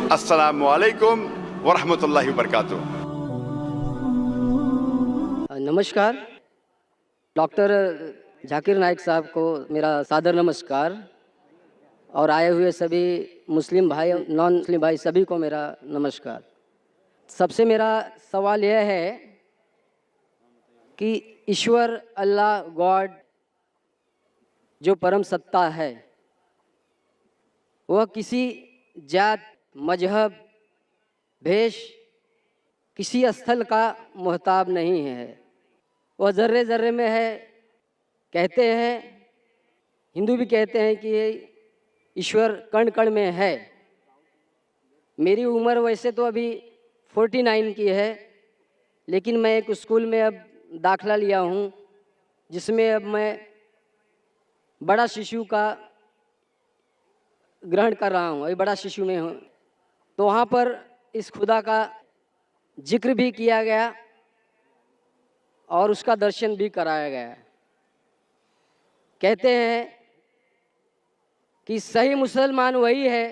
अस्सलामु अलैकुम वरहमतुल्लाहि वबरकातुह। नमस्कार। डॉक्टर जाकिर नाइक साहब को मेरा सादर नमस्कार और आए हुए सभी मुस्लिम भाई नॉन मुस्लिम भाई सभी को मेरा नमस्कार। सबसे मेरा सवाल यह है कि ईश्वर अल्लाह गॉड जो परम सत्ता है वह किसी जात मजहब भेष किसी स्थल का मोहताब नहीं है। वह ज़र्रे ज़र्रे में है। कहते हैं, हिंदू भी कहते हैं कि ये ईश्वर कण कण में है। मेरी उम्र वैसे तो अभी 49 की है, लेकिन मैं एक स्कूल में अब दाखला लिया हूँ जिसमें अब मैं बड़ा शिशु का ग्रहण कर रहा हूँ। अभी बड़ा शिशु में हूँ, तो वहाँ पर इस खुदा का जिक्र भी किया गया और उसका दर्शन भी कराया गया। कहते हैं कि सही मुसलमान वही है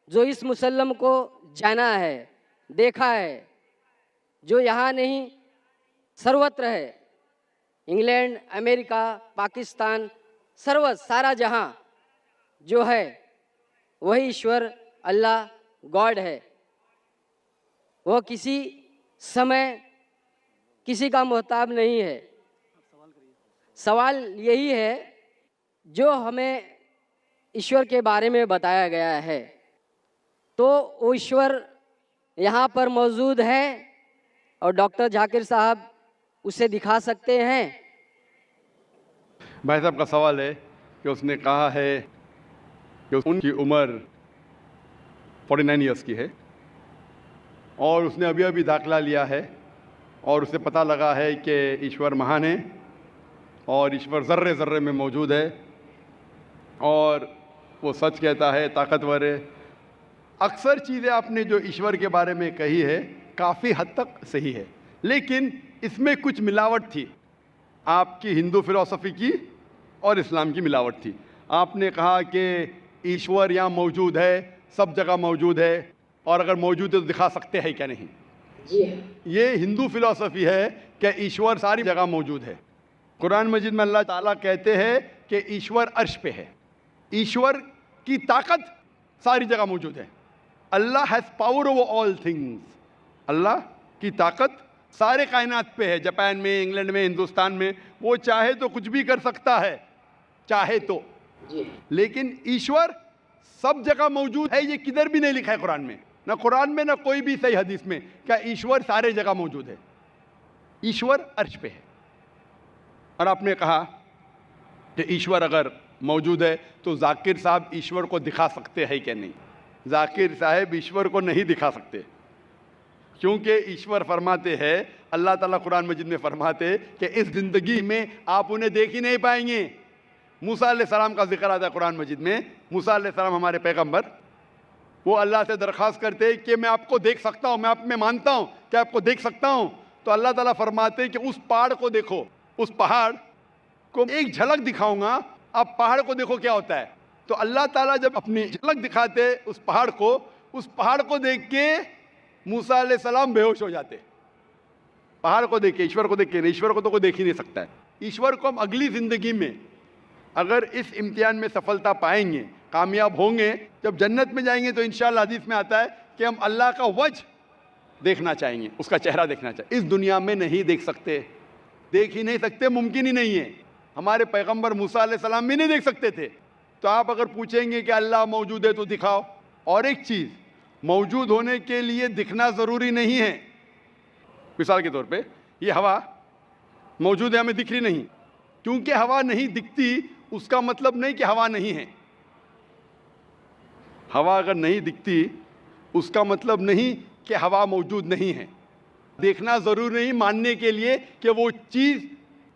जो इस मुसल्लम को जाना है, देखा है, जो यहाँ नहीं सर्वत्र है। इंग्लैंड, अमेरिका, पाकिस्तान, सारा जहाँ जो है वही ईश्वर अल्लाह गॉड है। वह किसी समय किसी का मोहताब नहीं है। सवाल यही है जो हमें ईश्वर के बारे में बताया गया है, तो वो ईश्वर यहाँ पर मौजूद है और डॉक्टर जाकिर साहब उसे दिखा सकते हैं। भाई साहब का सवाल है कि उसने कहा है कि उनकी उम्र 49 ईयर्स की है और उसने अभी अभी दाखला लिया है और उसे पता लगा है कि ईश्वर महान है और ईश्वर ज़र्रे ज़र्रे में मौजूद है और वो सच कहता है, ताकतवर है। अक्सर चीज़ें आपने जो ईश्वर के बारे में कही है काफ़ी हद तक सही है, लेकिन इसमें कुछ मिलावट थी। आपकी हिंदू फिलॉसफी की और इस्लाम की मिलावट थी। आपने कहा कि ईश्वर यहाँ मौजूद है, सब जगह मौजूद है और अगर मौजूद है तो दिखा सकते हैं क्या नहीं। ये हिंदू फिलॉसफी है कि ईश्वर सारी जगह मौजूद है। कुरान मजीद में अल्लाह ताला कहते हैं कि ईश्वर अर्श पे है। ईश्वर की ताकत सारी जगह मौजूद है। Allah has power over all things. Allah की ताकत सारे कायनात पे है। जापान में, इंग्लैंड में, हिंदुस्तान में, वो चाहे तो कुछ भी कर सकता है, चाहे तो। लेकिन ईश्वर सब जगह मौजूद है। ये किधर भी नहीं लिखा है कुरान में, ना कुरान में ना कोई भी सही हदीस में, क्या ईश्वर सारे जगह मौजूद है। ईश्वर अर्श पे है। और आपने कहा कि ईश्वर अगर मौजूद है तो जाकिर साहब ईश्वर को दिखा सकते हैं क्या नहीं। जाकिर साहब ईश्वर को नहीं दिखा सकते, क्योंकि ईश्वर फरमाते हैं, अल्लाह ताला कुरान मजीद में फरमाते कि इस ज़िंदगी में आप उन्हें देख ही नहीं पाएंगे। मूसा अलैहिस्सलाम का जिक्र आता है कुरान मजीद में। मूसा अलैहिस्सलाम हमारे पैगंबर, वो अल्लाह से दरख्वास्त करते कि मैं आपको देख सकता हूँ, मैं आप में मानता हूँ कि आपको देख सकता हूँ। तो अल्लाह ताला फरमाते कि उस पहाड़ को देखो, उस पहाड़ को एक झलक दिखाऊंगा, आप पहाड़ को देखो क्या होता है। तो अल्लाह ताला जब अपनी झलक दिखाते उस पहाड़ को देख के मूसा अलैहिस्सलाम बेहोश हो जाते। पहाड़ को देख के, ईश्वर को देख के। ईश्वर को तो कोई देख ही नहीं सकता है। ईश्वर को हम अगली ज़िंदगी में अगर इस इम्तिहान में सफलता पाएंगे, कामयाब होंगे, जब जन्नत में जाएंगे तो इंशाअल्लाह हदीस में आता है कि हम अल्लाह का वजह देखना चाहेंगे, उसका चेहरा देखना चाहिए। इस दुनिया में नहीं देख सकते, देख ही नहीं सकते, मुमकिन ही नहीं है। हमारे पैगंबर मूसा अलैहिस्सलाम भी नहीं देख सकते थे। तो आप अगर पूछेंगे कि अल्लाह मौजूद है तो दिखाओ। और एक चीज़, मौजूद होने के लिए दिखना ज़रूरी नहीं है। मिसाल के तौर पे ये हवा मौजूद है, हमें दिख रही नहीं। क्योंकि हवा नहीं दिखती उसका मतलब नहीं कि हवा नहीं है। हवा अगर नहीं दिखती उसका मतलब नहीं कि हवा मौजूद नहीं है। देखना ज़रूरी नहीं मानने के लिए कि वो चीज़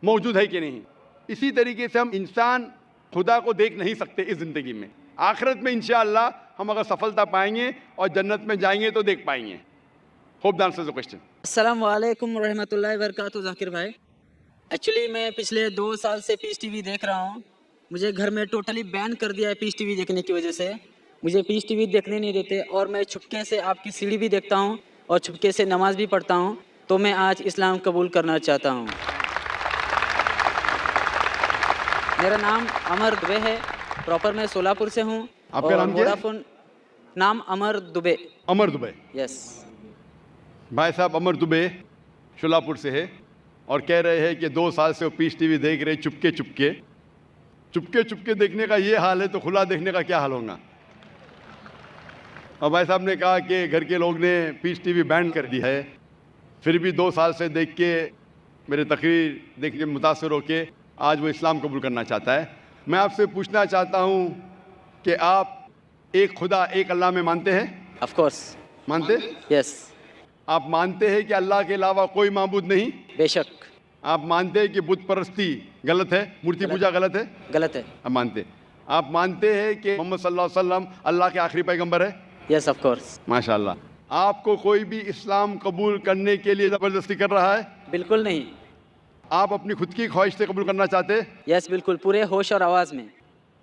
मौजूद है कि नहीं। इसी तरीके से हम इंसान खुदा को देख नहीं सकते इस ज़िंदगी में। आखिरत में इंशाअल्लाह हम अगर सफलता पाएंगे और जन्नत में जाएंगे तो देख पाएंगे। Hope that answers the question. अस्सलाम वालेकुम रहमतुल्लाहि वबरकातुहू। जाकिर भाई, एक्चुअली मैं पिछले 2 साल से पीस टीवी देख रहा हूँ। मुझे घर में टोटली बैन कर दिया है पीस टीवी देखने की वजह से। मुझे पीस टीवी देखने नहीं देते और मैं छुपके से आपकी सीढ़ी भी देखता हूँ और छुपके से नमाज भी पढ़ता हूँ, तो मैं आज इस्लाम कबूल करना चाहता हूँ। मेरा नाम अमर दुबे है, प्रॉपर मैं सोलापुर से हूँ। आपका नाम क्या है? वोडाफोन नाम अमर दुबे। अमर दुबे। यस। भाई साहब अमर दुबे शोलापुर से है और कह रहे हैं कि 2 साल से वो पीस टीवी देख रहे चुपके चुपके। चुपके चुपके देखने का ये हाल है तो खुला देखने का क्या हाल होगा। और भाई साहब ने कहा कि घर के लोग ने पीस टीवी बैन कर दी है, फिर भी 2 साल से देख के मेरे तकरीर देख के मुतासर होके आज वो इस्लाम कबूल करना चाहता है। मैं आपसे पूछना चाहता हूँ कि आप एक खुदा एक अल्लाह में मानते हैं? Of course. मानते? यस। आप मानते हैं कि अल्लाह के अलावा कोई माबूद नहीं? बेशक। आप मानते हैं कि बुत परस्ती गलत है, मूर्ति पूजा गलत है? गलत है। आप मानते? आप मानते हैं कि मोहम्मद सल्लल्लाहु अलैहि वसल्लम अल्लाह के आखिरी पैगंबर है? Yes of course. माशाल्लाह। आपको कोई भी इस्लाम कबूल करने के लिए ज़बरदस्ती कर रहा है? बिल्कुल नहीं। आप अपनी खुद की ख्वाहिश से कबूल करना चाहते हैं? यस बिल्कुल, पूरे होश और आवाज़ में।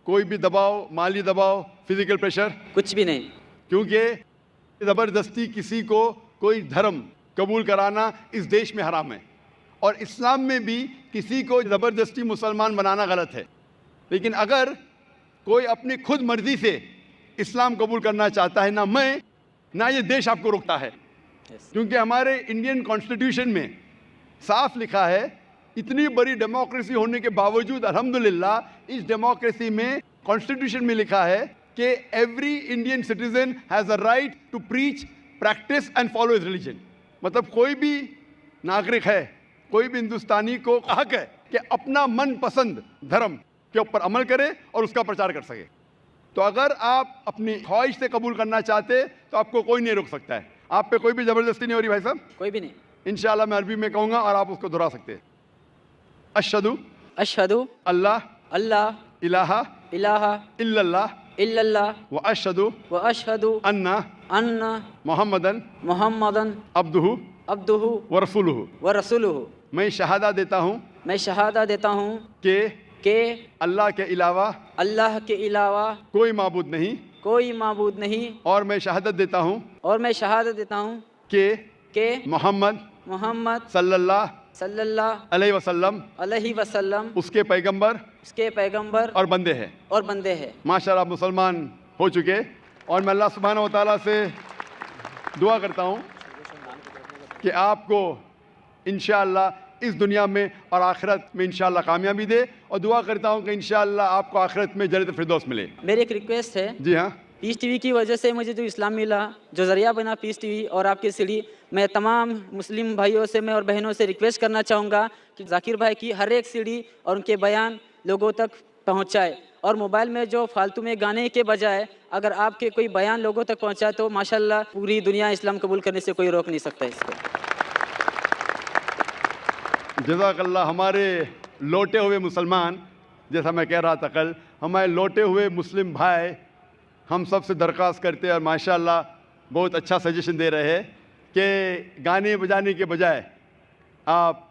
कोई भी दबाव, माली दबाव, फिजिकल प्रेशर? कुछ भी नहीं। क्योंकि ज़बरदस्ती किसी को कोई धर्म कबूल कराना इस देश में हराम है और इस्लाम में भी किसी को ज़बरदस्ती मुसलमान बनाना गलत है। लेकिन अगर कोई अपनी खुद मर्जी से इस्लाम कबूल करना चाहता है, ना मैं ना ये देश आपको रोकता है। क्योंकि हमारे इंडियन कॉन्स्टिट्यूशन में साफ लिखा है, इतनी बड़ी डेमोक्रेसी होने के बावजूद अल्हम्दुलिल्लाह इस डेमोक्रेसी में कॉन्स्टिट्यूशन में लिखा है कि every Indian citizen has a right to preach, practice and follow his religion. मतलब कोई भी नागरिक है, कोई भी हिंदुस्तानी को हक है कि अपना मनपसंद धर्म के ऊपर अमल करे और उसका प्रचार कर सके। तो अगर आप अपनी ख्वाहिश से कबूल करना चाहते तो आपको कोई नहीं रोक सकता है। आप पे कोई भी ज़बरदस्ती नहीं हो रही भाई साहब? कोई भी नहीं। इंशाल्लाह मैं अरबी में कहूँगा और आप उसको दोहरा सकते हैं। अशहदु अशहदु अल्लाह अल्लाह इलाहा इलाहा इल्लल्लाह इल्लल्लाह व अशहदु व अशहदु अन्ना अन्ना मोहम्मदन मुहम्मदन अब्दुहु अब्दुहु व रसूलुहु। व रसूलुहु। मैं शहादा देता हूँ मैं शहादा देता हूँ कि अल्लाह के अलावा अल्लाह के अलावा कोई माबूद नहीं कोई माबूद नहीं, और मैं शहादत देता हूँ और मैं शहादत देता हूँ कि मोहम्मद सल्लल्लाहु अलैहि वसल्लम उसके पैगंबर और बंदे हैं। माशाअल्लाह मुसलमान हो चुके और मैं अल्लाह सुब्हानहू व तआला से दुआ करता हूँ कि आपको इंशाअल्लाह इस दुनिया में और आखिरत में इंशाअल्लाह कामयाबी दे और दुआ करता हूँ कि इंशाअल्लाह आपको आखिरत में जन्नत फिरदौस मिले। मेरी एक रिक्वेस्ट है। जी हाँ। पीस टीवी की वजह से मुझे जो इस्लाम मिला, जो ज़रिया बना पीस टीवी और आपकी सीढ़ी, मैं तमाम मुस्लिम भाइयों से मैं और बहनों से रिक्वेस्ट करना चाहूँगा कि जाकिर भाई की हर एक सीढ़ी और उनके बयान लोगों तक पहुँचाए और मोबाइल में जो फालतू में गाने के बजाय अगर आपके कोई बयान लोगों तक पहुँचाए तो माशाल्लाह पूरी दुनिया इस्लाम कबूल करने से कोई रोक नहीं सकता इसको। जज़ाकल्लाह। हमारे लौटे हुए मुसलमान, जैसा मैं कह रहा था कल, हमारे लौटे हुए मुस्लिम भाई हम सब से दरख्वास्त करते हैं और माशाल्लाह बहुत अच्छा सजेशन दे रहे हैं कि गाने बजाने के बजाय आप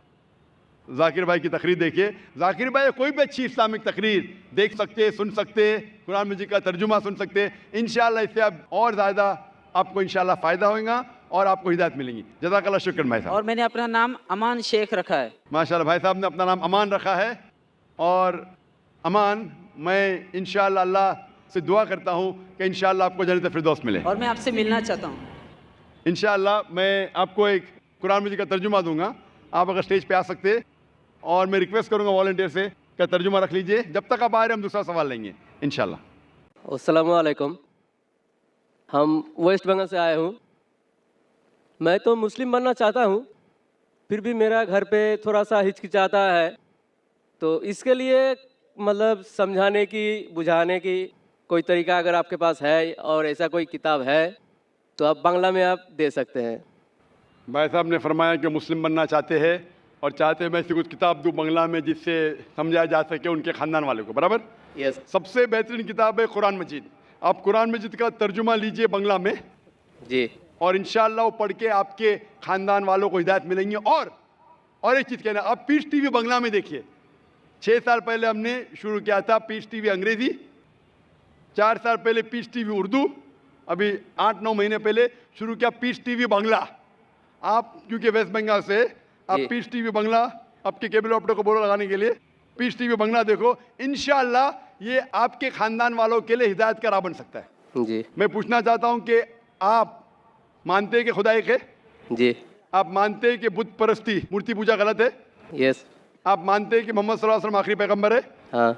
जाकिर भाई की तकरीर देखिए। जाकिर भाई कोई भी अच्छी इस्लामिक तकरीर देख सकते, सुन सकते, कुरान मजीद का तर्जुमा सुन सकते। इंशाअल्लाह इससे आप और ज़्यादा आपको इंशाअल्लाह फ़ायदा होगा और आपको हिदायत मिलेंगी। जज़ाकल्लाह, शुक्र भाई साहब। और मैंने अपना नाम अमान शेख रखा है। माशाल्लाह भाई साहब ने अपना नाम अमान रखा है और अमान, मैं इंशाअल्लाह अल्लाह से दुआ करता हूँ कि इंशाअल्लाह आपको जन्नत फिरदौस मिले। और मैं आपसे मिलना चाहता हूँ। इंशाअल्लाह मैं आपको एक कुरान मजीद का तर्जुमा दूंगा, आप अगर स्टेज पे आ सकते, और मैं रिक्वेस्ट करूँगा वॉलंटियर से कि तर्जुमा रख लीजिए। जब तक आप आ रहे हम दूसरा सवाल लेंगे इंशाअल्लाह। अस्सलामु अलैकुम। हम वेस्ट बंगाल से आए हूँ। मैं तो मुस्लिम बनना चाहता हूँ, फिर भी मेरा घर पे थोड़ा सा हिचकिचाता है, तो इसके लिए मतलब समझाने की, बुझाने की कोई तरीका अगर आपके पास है और ऐसा कोई किताब है तो आप बांग्ला में आप दे सकते हैं। भाई साहब ने फरमाया कि मुस्लिम बनना चाहते हैं और चाहते हैं मैं ऐसी कुछ किताब दूँ बांग्ला में जिससे समझाया जा सके उनके ख़ानदान वाले को। बराबर? यस। सबसे बेहतरीन किताब है कुरान मजीद। आप कुरान मजीद का तर्जुमा लीजिए बांग्ला में जी, और इंशाअल्लाह वो पढ़ के आपके ख़ानदान वालों को हिदायत मिलेंगी। और एक चीज़ कहना, आप पीस टीवी बांग्ला में देखिए। 6 साल पहले हमने शुरू किया था पीस टीवी अंग्रेज़ी, 4 साल पहले पीस टीवी उर्दू, अभी 8-9 महीने पहले शुरू किया पीस टीवी बांग्ला। आप क्योंकि वेस्ट बंगाल से, आप पीस टीवी बांग्ला आपके केबल ऑपरेटर को बोलो लगाने के लिए, पीस टीवी बांग्ला देखो। इंशाअल्लाह ये आपके खानदान वालों के लिए हिदायत का राह बन सकता है। जी मैं पूछना चाहता हूं कि आप मानते हैं कि खुदा एक है? जी आप मानते हैं कि बुत परस्ती, मूर्ति पूजा गलत है? यस आप मानते हैं कि मोहम्मद सल्लल्लाहु अलैहि वसल्लम आखिरी पैगंबर है? हाँ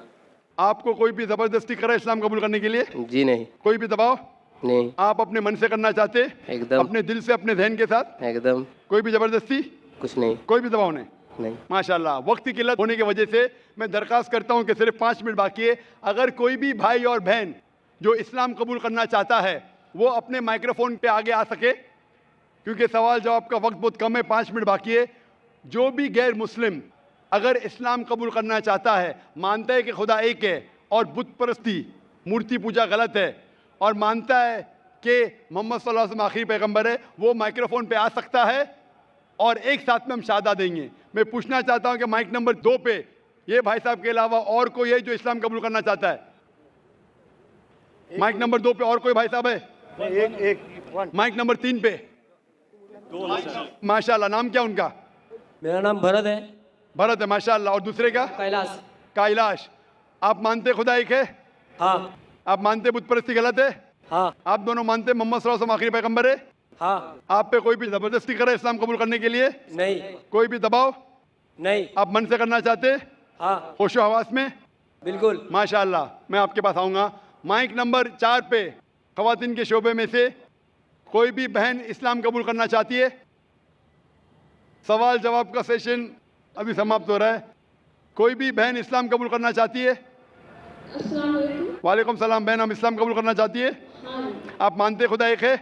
आपको कोई भी जबरदस्ती करे इस्लाम कबूल करने के लिए? जी नहीं कोई भी दबाव? नहीं आप अपने मन से करना चाहते हैं? एकदम अपने दिल से, अपने ज़हन के साथ? एकदम कोई भी जबरदस्ती, कुछ नहीं कोई भी दबाव नहीं? नहीं माशाल्लाह। वक्त की किल्लत होने की वजह से मैं दरख्वास्त करता हूं कि सिर्फ 5 मिनट बाकी है। अगर कोई भी भाई और बहन जो इस्लाम कबूल करना चाहता है वो अपने माइक्रोफोन पे आगे आ सके, क्योंकि सवाल जवाब का वक्त बहुत कम है, 5 मिनट बाकी है। जो भी गैर मुस्लिम अगर इस्लाम कबूल करना चाहता है, मानता है कि खुदा एक है और बुत परस्ती, मूर्ति पूजा गलत है, और मानता है कि मोहम्मद सल्लल्लाहु अलैहि वसल्लम आखिरी पैगंबर है, वो माइक्रोफोन पे आ सकता है और एक साथ में हम शहादा देंगे। मैं पूछना चाहता हूं कि माइक नंबर 2 पे ये भाई साहब के अलावा और कोई है जो इस्लाम कबूल करना चाहता है? माइक नंबर 2 पे और कोई भाई साहब है? माइक नंबर 3 पे। माशाल्लाह। नाम क्या उनका? मेरा नाम भरत है। भरत है, माशाल्लाह। और दूसरे का? कैलाश। कैलाश। आप मानते खुदा एक है? हाँ आप मानते बुत परस्ती गलत है? हाँ आप दोनों मानते मोहम्मद सल्लल्लाहु अलैहि वसल्लम आखिरी पैगंबर है? हाँ। आप पे कोई भी जबरदस्ती करे इस्लाम कबूल करने के लिए? नहीं कोई भी दबाव? नहीं। आप मन से करना चाहते? हाँ होशो हवास में? बिल्कुल। माशाल्लाह। मैं आपके पास आऊँगा। माइक नंबर 4 पे ख़वातीन के शोबे में से कोई भी बहन इस्लाम कबूल करना चाहती है? सवाल जवाब का सेशन अभी समाप्त हो रहा है। कोई भी बहन इस्लाम कबूल करना चाहती है? वालेकुम सलाम। बहन, हम इस्लाम कबूल करना चाहती है? आप मानते खुदा एक है?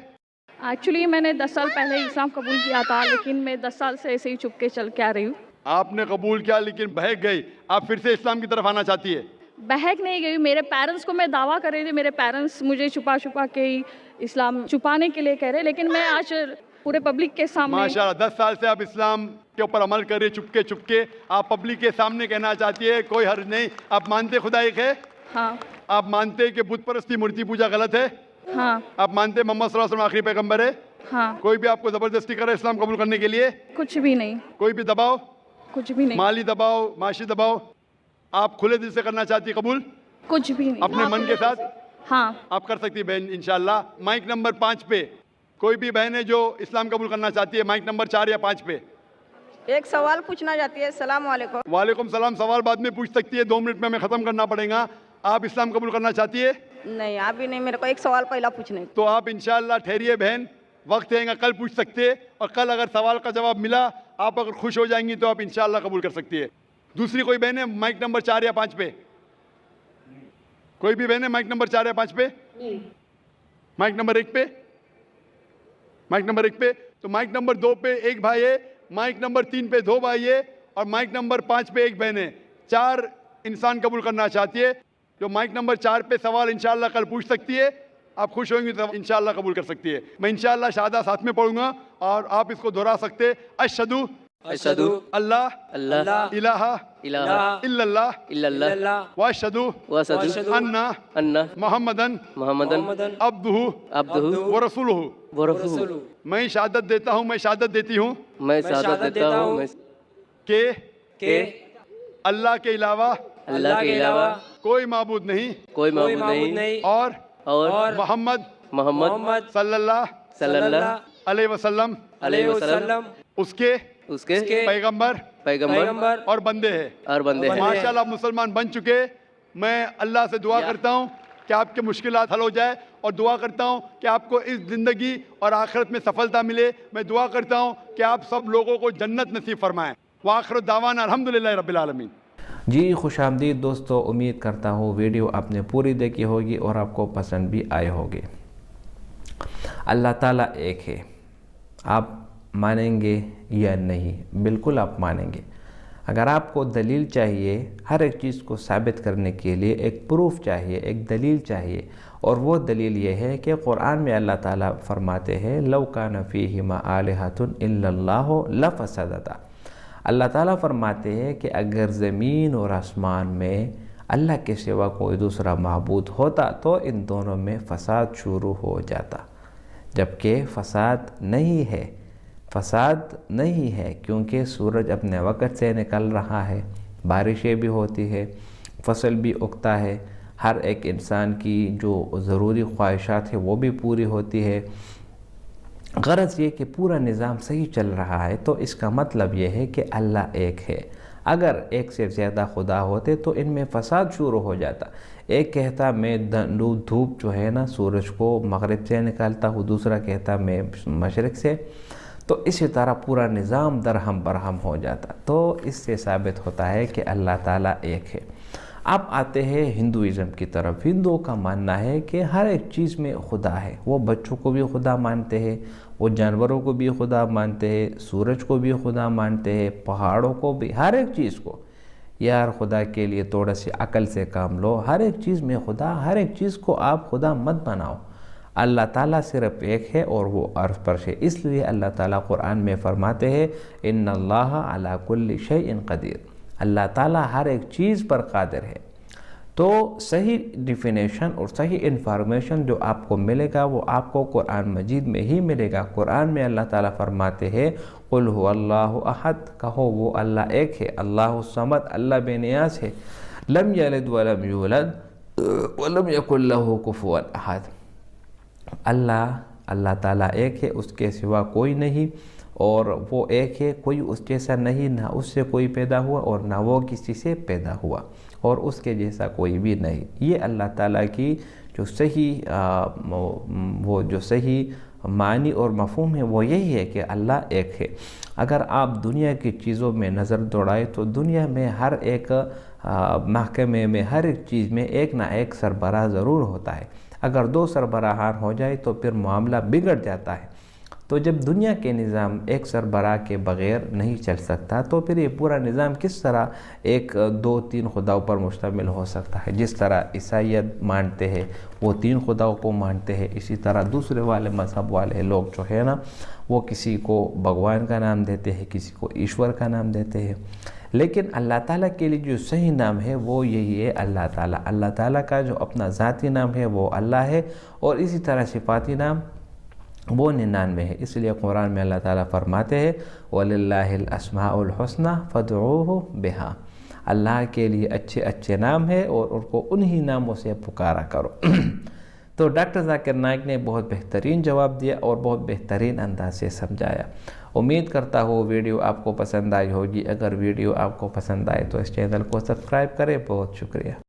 एक्चुअली मैंने 10 साल पहले इस्लाम कबूल किया था, लेकिन मैं 10 साल से ऐसे ही चुप के चल के आ रही हूँ। आपने कबूल किया लेकिन बहक गई, आप फिर से इस्लाम की तरफ आना चाहती है? बहक नहीं गई। मेरे पेरेंट्स को मैं दावा कर रही थी, मेरे पेरेंट्स मुझे छुपा छुपा के ही इस्लाम छुपाने के लिए कह रहे, लेकिन मैं आज पूरे पब्लिक के सामने। माशाल्लाह। 10 साल से आप इस्लाम के ऊपर अमल कर रही, चुपके चुपके आप पब्लिक के सामने कहना चाहती है, कोई हर्ज नहीं। आप मानते खुदा एक है? हाँ आप मानते कि बुत परस्ती, मूर्ति पूजा गलत है? हाँ आप मानते मोहम्मद सल्लल्लाहु अलैहि वसल्लम आखिरी पैगंबर है? हाँ। कोई भी आपको जबरदस्ती करे इस्लाम कबूल करने के लिए? कुछ भी नहीं, कोई भी दबाव? कुछ भी नहीं, माली दबाव, माशी दबाव? आप खुले दिल से करना चाहती है कबूल? कुछ भी नहीं। अपने मन के साथ हाँ आप कर सकती है बहन, इंशाल्लाह। माइक नंबर 5 पे कोई भी बहन है जो इस्लाम कबूल करना चाहती है? माइक नंबर 4 या 5 पे। एक सवाल पूछना चाहती है। सलाम वालेकुम। वालेकुम सलाम। सवाल बाद में पूछ सकती है, 2 मिनट में हमें ख़त्म करना पड़ेगा। आप इस्लाम कबूल करना चाहती है? नहीं, अभी नहीं। मेरे को एक सवाल पहला पूछने। तो आप इंशाल्लाह ठहरिए बहन, वक्त रहेगा, कल पूछ सकते हैं, और कल अगर सवाल का जवाब मिला, आप अगर खुश हो जाएंगी तो आप इंशाल्लाह कबूल कर सकती है। दूसरी कोई बहन है माइक नंबर 4 या 5 पे? कोई भी बहन है माइक नंबर 4 या 5 पे? माइक नंबर 1 पे? माइक नंबर 1 पे। तो माइक नंबर 2 पे एक भाई है, माइक नंबर 3 पे 2 भाई है, और माइक नंबर 5 पे एक बहन है। 4 इंसान कबूल करना चाहती है। जो माइक नंबर 4 पे सवाल इंशाल्लाह कल पूछ सकती है, आप खुश होंगी तो इंशाल्लाह कबूल कर सकती है। मैं इंशाल्लाह शहादा साथ में पढ़ूंगा और आप इसको दोहरा सकते हैं। अशहदु अशहदु अल्लाह अल्लाह इलाहा इलाहा इल्लल्लाह इल्लल्लाह वअशहदु वअशहदु अन्ना अन्ना मुहम्मदन मुहम्मदन अब्दुहु अब्दुहु व रसूलुहु। व रसूलुहु। मैं शहादत देता हूँ, मैं शहादत देती हूँ मैं शहादत देता हूँ मैं कि अल्लाह के अलावा अल्लाह के अलावा कोई माबूद नहीं कोई माबूद नहीं और मोहम्मद मोहम्मद सल्लल्लाहु अलैहि वसल्लम अलैहि वसल्लम उसके उसके पैगंबर और बंदे हैं। और बंदे हैं। माशाल्लाह मुसलमान बन चुके। मैं अल्लाह से दुआ करता हूँ कि आपके मुश्किलात हल हो जाए, और दुआ करता हूँ कि आपको इस ज़िंदगी और आखिरत में सफलता मिले। मैं दुआ करता हूँ कि आप सब लोगों को जन्नत नसीब फरमाएँ। व आखिर दावाना अल्हम्दुलिल्लाहि रब्बिल आलमीन। जी खुशामदीद दोस्तों, उम्मीद करता हूँ वीडियो आपने पूरी देखी होगी और आपको पसंद भी आए होगी। अल्लाह ताला एक है, आप मानेंगे या नहीं? बिल्कुल आप मानेंगे। अगर आपको दलील चाहिए, हर एक चीज़ को साबित करने के लिए एक प्रूफ चाहिए, एक दलील चाहिए, और वो दलील ये है कि कुरान में अल्लाह ताला फरमाते हैं लौ कान फ़ीहिमा आलिहतुन इल्लल्लाहु लफ़सदता। अल्लाह ताला फरमाते हैं कि अगर ज़मीन और आसमान में अल्लाह के सिवा कोई दूसरा माबूद होता तो इन दोनों में फ़साद शुरू हो जाता, जबकि फ़साद नहीं है क्योंकि सूरज अपने वक़्त से निकल रहा है, बारिशें भी होती है, फसल भी उगता है, हर एक इंसान की जो ज़रूरी ख्वाहिशात है वो भी पूरी होती है। गरज ये कि पूरा निज़ाम सही चल रहा है, तो इसका मतलब ये है कि अल्लाह एक है। अगर एक से ज़्यादा खुदा होते तो इनमें फ़साद शुरू हो जाता। एक कहता मैं धूप जो है ना सूरज को मगरिब से निकालता हूँ, दूसरा कहता मैं मशरिक़ से, तो इसी तरह पूरा निज़ाम दरहम बरहम हो जाता। तो इससे साबित होता है कि अल्लाह ताला एक है। अब आते हैं हिंदुइज़्म की तरफ। हिंदुओं का मानना है कि हर एक चीज़ में खुदा है। वो बच्चों को भी खुदा मानते हैं, वो जानवरों को भी खुदा मानते हैं, सूरज को भी खुदा मानते हैं, पहाड़ों को भी, हर एक चीज़ को। यार खुदा के लिए थोड़ा सी अकल से काम लो, हर एक चीज़ में खुदा, हर एक चीज़ को आप खुदा मत बनाओ। अल्लाह ताला सिर्फ एक है और वो अर्श पर है। इसलिए अल्लाह ताला कुरान में फरमाते हैं इन्नल्लाह अला कुल्ली शैइन क़दीर, अल्लाह ताला हर एक चीज़ पर कादिर है। तो सही डिफिनेशन और सही इन्फॉर्मेशन जो आपको मिलेगा वो आपको कुरान मजीद में ही मिलेगा। कुरान में अल्लाह ताला फरमाते हैं कुल हुवल्लाहु अहद, कहो वो अल्लाह एक है, अल्लाहु समद, अल्लाह बेनियाज़ है, लम यलिद वलम यूलद वलम यकुल लहू कुफुवन अहद। अल्लाह ताला एक है, उसके सिवा कोई नहीं, और वो एक है, कोई उस जैसा नहीं, ना उससे कोई पैदा हुआ और ना वो किसी से पैदा हुआ, और उसके जैसा कोई भी नहीं। ये अल्लाह ताला की जो सही वो जो सही मानी और मफ़हूम है वो यही है कि अल्लाह एक है। अगर आप दुनिया की चीज़ों में नज़र दौड़ाएं तो दुनिया में हर एक महकमे में, हर एक चीज़ में एक ना एक सरबराह ज़रूर होता है। अगर दो सरबराहान हो जाए तो फिर मामला बिगड़ जाता है। तो जब दुनिया के निज़ाम एक सरबराह के बग़ैर नहीं चल सकता तो फिर ये पूरा निज़ाम किस तरह एक दो तीन खुदाओं पर मुश्तमिल हो सकता है। जिस तरह ईसाईयत मानते हैं वो तीन खुदाओं को मानते हैं, इसी तरह दूसरे वाले मज़हब वाले लोग जो है ना वो किसी को भगवान का नाम देते हैं, किसी को ईश्वर का नाम देते हैं। लेकिन अल्लाह ताला के लिए जो सही नाम है वो यही है अल्लाह ताला। अल्लाह ताला का जो अपना ज़ाती नाम है वो अल्लाह है, और इसी तरह सिफ़ाती नाम वो 99 है। इसलिए कुरान में अल्लाह ताला फरमाते हैं वलिल्लाहिल अस्माउल हुस्ना फदऊहु बिहा, अल्लाह के लिए अच्छे अच्छे नाम है और उनको उन्हीं नामों से पुकारा करो। तो डॉक्टर ज़ाकिर नाइक ने बहुत बेहतरीन जवाब दिया और बहुत बेहतरीन अंदाज से समझाया। उम्मीद करता हूँ वीडियो आपको पसंद आई होगी। अगर वीडियो आपको पसंद आए तो इस चैनल को सब्सक्राइब करें। बहुत शुक्रिया।